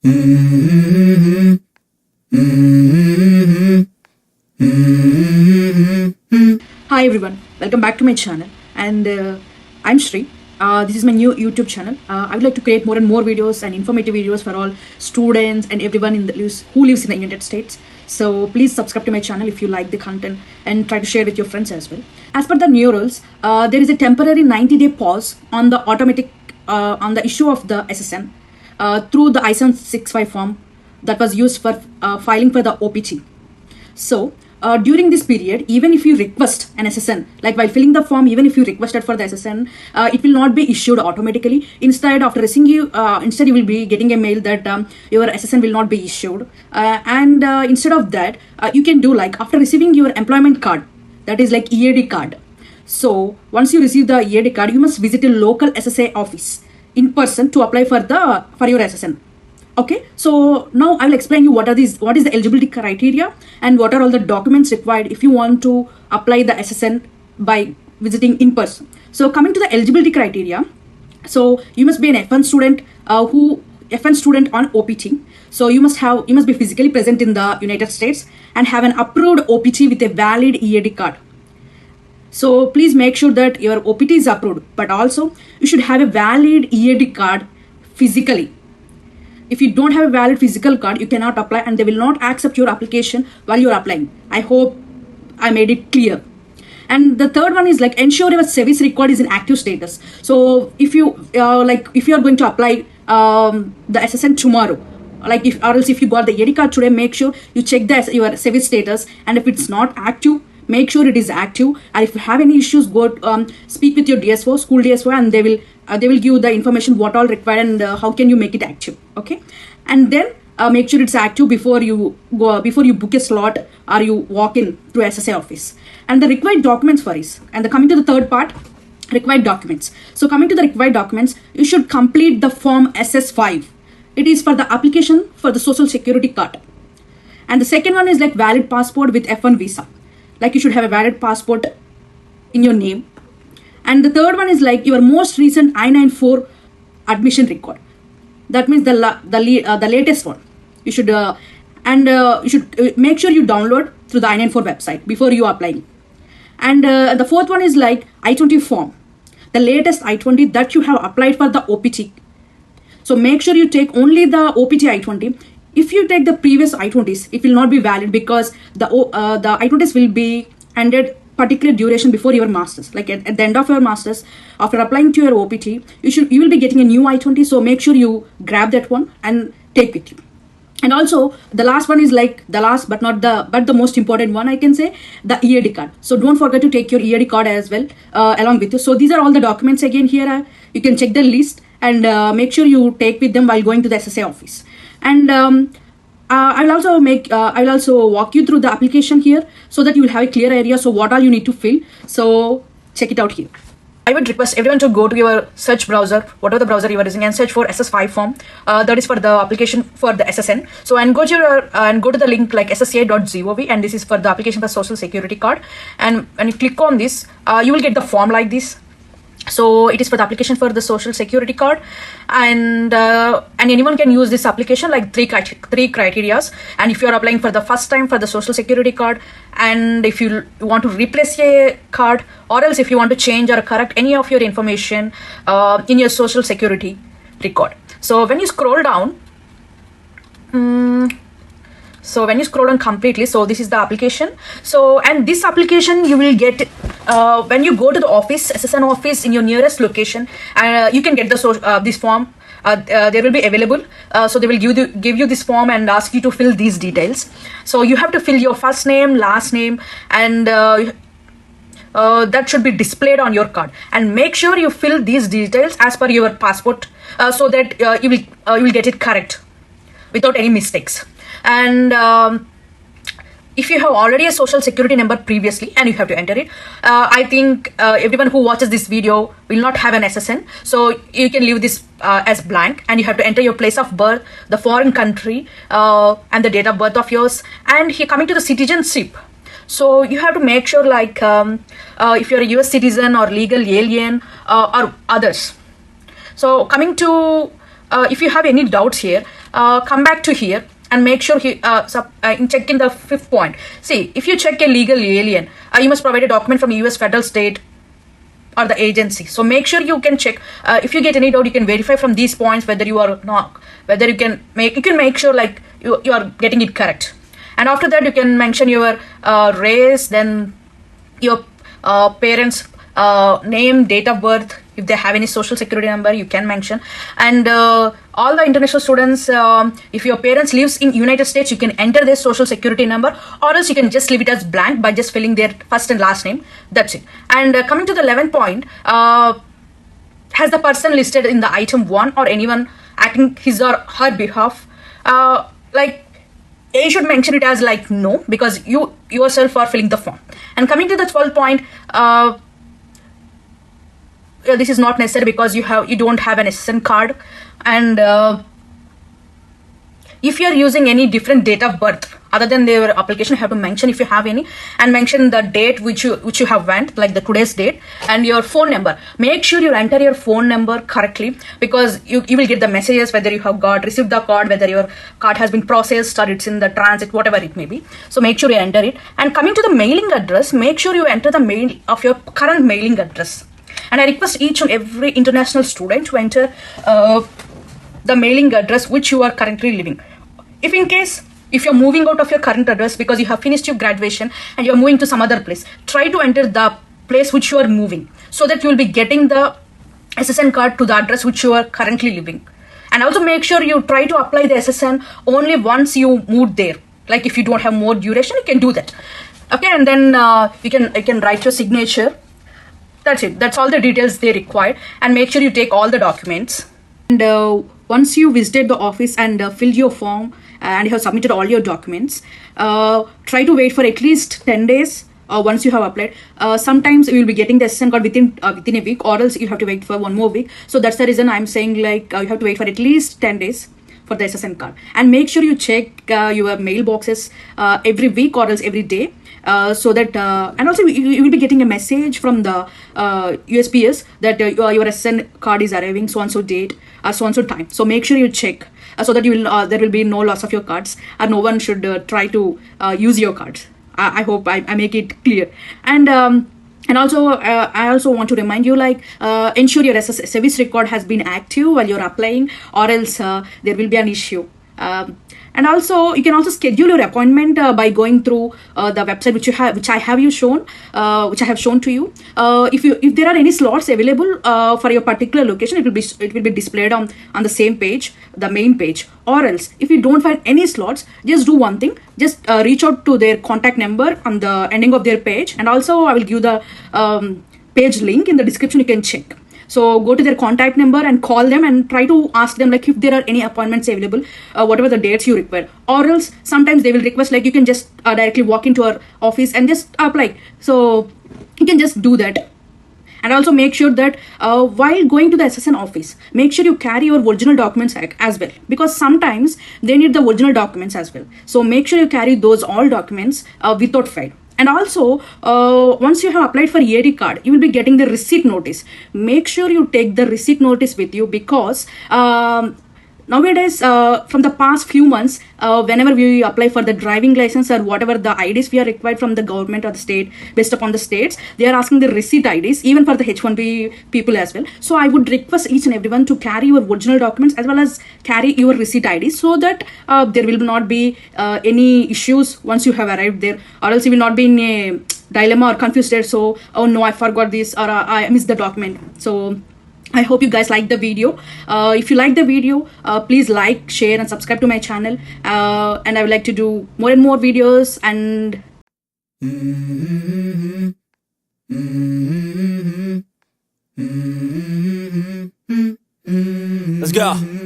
Hi everyone, welcome back to my channel, and I'm Shri. This is my new YouTube channel. I would like to create more and more videos and informative videos for all students and everyone who lives in the United States. So please subscribe to my channel if you like the content and try to share with your friends as well. As per the new rules, there is a temporary 90-day pause on the on the issue of the SSN through the I-765 form that was used for filing for the OPT. So during this period, even if you request an SSN, like while filling the form, even if you requested for the SSN, it will not be issued automatically. Instead, after receiving instead you will be getting a mail that your SSN will not be issued. Instead of that, you can do like after receiving your employment card, that is like EAD card. So once you receive the EAD card, you must visit a local SSA office in person to apply for your SSN. Okay, so now I will explain you what is the eligibility criteria and what are all the documents required if you want to apply the SSN by visiting in person. So coming to the eligibility criteria, so you must be an F-1 student F-1 student on OPT. So you must be physically present in the United States and have an approved OPT with a valid EAD card. So please make sure that your OPT is approved, but also you should have a valid EAD card physically. If you don't have a valid physical card, you cannot apply and they will not accept your application while you're applying. I hope I made it clear. And the third one is like ensure your service record is in active status. So if you if you are going to apply the SSN tomorrow, or else if you got the EAD card today, make sure you check your service status, and if it's not active, make sure it is active. And if you have any issues, go speak with your DSO, school DSO, and they will give you the information what all required and how can you make it active. Okay, and then make sure it's active before you book a slot or you walk in to SSA office. And the required documents for this. And coming to the third part, required documents. So coming to the required documents, you should complete the form SS5. It is for the application for the social security card. And the second one is like valid passport with F-1 visa. Like you should have a valid passport in your name. And the third one is like your most recent I-94 admission record. That means the latest one. You should make sure you download through the I-94 website before you apply. And the fourth one is like I-20 form, the latest I-20 that you have applied for the OPT. So make sure you take only the OPT I-20. If you take the previous I-20s, it will not be valid because the I-20s will be ended particular duration before your masters. Like at the end of your masters, after applying to your OPT, you will be getting a new I-20. So make sure you grab that one and take with you. And also the last one is like the last but the most important one, I can say, the EAD card. So don't forget to take your EAD card as well along with you. So these are all the documents again here. You can check the list and make sure you take with them while going to the SSA office. And I will also walk you through the application here so that you will have a clear area. So what all you need to fill. So check it out here. I would request everyone to go to your search browser, whatever the browser you are using, and search for SS5 form. That is for the application for the SSN. So and go to the link like ssa.gov, and this is for the application for social security card. And when you click on this, you will get the form like this. So it is for the application for the social security card, and anyone can use this application like three criterias. And if you are applying for the first time for the social security card, and if you want to replace a card, or else if you want to change or correct any of your information in your social security record. So when you scroll down, completely, so this is the application. So and this application you will get when you go to the office, SSN office in your nearest location, you can get this form. They will be available. So they will give you this form and ask you to fill these details. So you have to fill your first name, last name, and that should be displayed on your card. And make sure you fill these details as per your passport, so that you will get it correct without any mistakes. And if you have already a social security number previously and you have to enter it, I think everyone who watches this video will not have an SSN. So you can leave this as blank, and you have to enter your place of birth, the foreign country, and the date of birth of yours. And here coming to the citizenship. So you have to make sure like if you're a US citizen or legal alien or others. So coming to if you have any doubts here, come back to here and make sure check in the 5th point. See, if you check a legal alien, you must provide a document from US, federal, state, or the agency. So make sure you can check. If you get any doubt, you can verify from these points whether you are not, whether you can make sure like you are getting it correct. And after that, you can mention your race, then your parents' name, date of birth. If they have any social security number, you can mention. And all the international students, if your parents lives in United States, you can enter their social security number, or else you can just leave it as blank by just filling their first and last name. That's it. And coming to the 11th point, has the person listed in the item 1 or anyone acting his or her behalf? Like A should mention it as like no, because you yourself are filling the form. And coming to the 12th point, this is not necessary because you don't have an SSN card. And if you are using any different date of birth other than their application, you have to mention if you have any, and mention the date which you have went, like the today's date, and your phone number. Make sure you enter your phone number correctly, because you will get the messages whether you have received the card, whether your card has been processed or it's in the transit, whatever it may be. So make sure you enter it. And coming to the mailing address, make sure you enter the mail of your current mailing address. And I request each and every international student to enter the mailing address which you are currently living. If you're moving out of your current address because you have finished your graduation and you're moving to some other place, try to enter the place which you are moving, so that you will be getting the SSN card to the address which you are currently living. And also make sure you try to apply the SSN only once you moved there. Like if you don't have more duration, you can do that. Okay, and then you can write your signature. That's it. That's all the details they require. And make sure you take all the documents. And once you visited the office and filled your form and you have submitted all your documents, try to wait for at least 10 days once you have applied. Sometimes you will be getting the SSN card within a week, or else you have to wait for 1 more week. So that's the reason I'm saying like you have to wait for at least 10 days for the SSN card. And make sure you check your mailboxes every week or else every day. So that and also you will be getting a message from the USPS that your SSN card is arriving so and so date or so and so time. So make sure you check so that you will there will be no loss of your cards, and no one should try to use your cards. I hope I make it clear. And also I also want to remind you, like ensure your service record has been active while you're applying, or else there will be an issue. And also you can also schedule your appointment by going through the website which I have shown to you. If there are any slots available for your particular location, it will be displayed on the same page, the main page. Or else if you don't find any slots, just do one thing, just reach out to their contact number on the ending of their page, and also I will give the page link in the description. You can check. So go to their contact number and call them and try to ask them like if there are any appointments available, whatever the dates you require. Or else sometimes they will request like you can just directly walk into our office and just apply. So you can just do that. And also make sure that while going to the SSN office, make sure you carry your original documents as well, because sometimes they need the original documents as well. So make sure you carry those all documents without fail. And also, once you have applied for EAD card, you will be getting the receipt notice. Make sure you take the receipt notice with you, because nowadays, from the past few months, whenever we apply for the driving license or whatever the IDs we are required from the government or the state, based upon the states, they are asking the receipt IDs, even for the H1B people as well. So I would request each and everyone to carry your original documents as well as carry your receipt IDs, so that there will not be any issues once you have arrived there, or else you will not be in a dilemma or confused there. So, oh no, I forgot this, or I missed the document. So I hope you guys like the video. If you like the video, please like, share and subscribe to my channel. And I would like to do more and more videos. And let's go.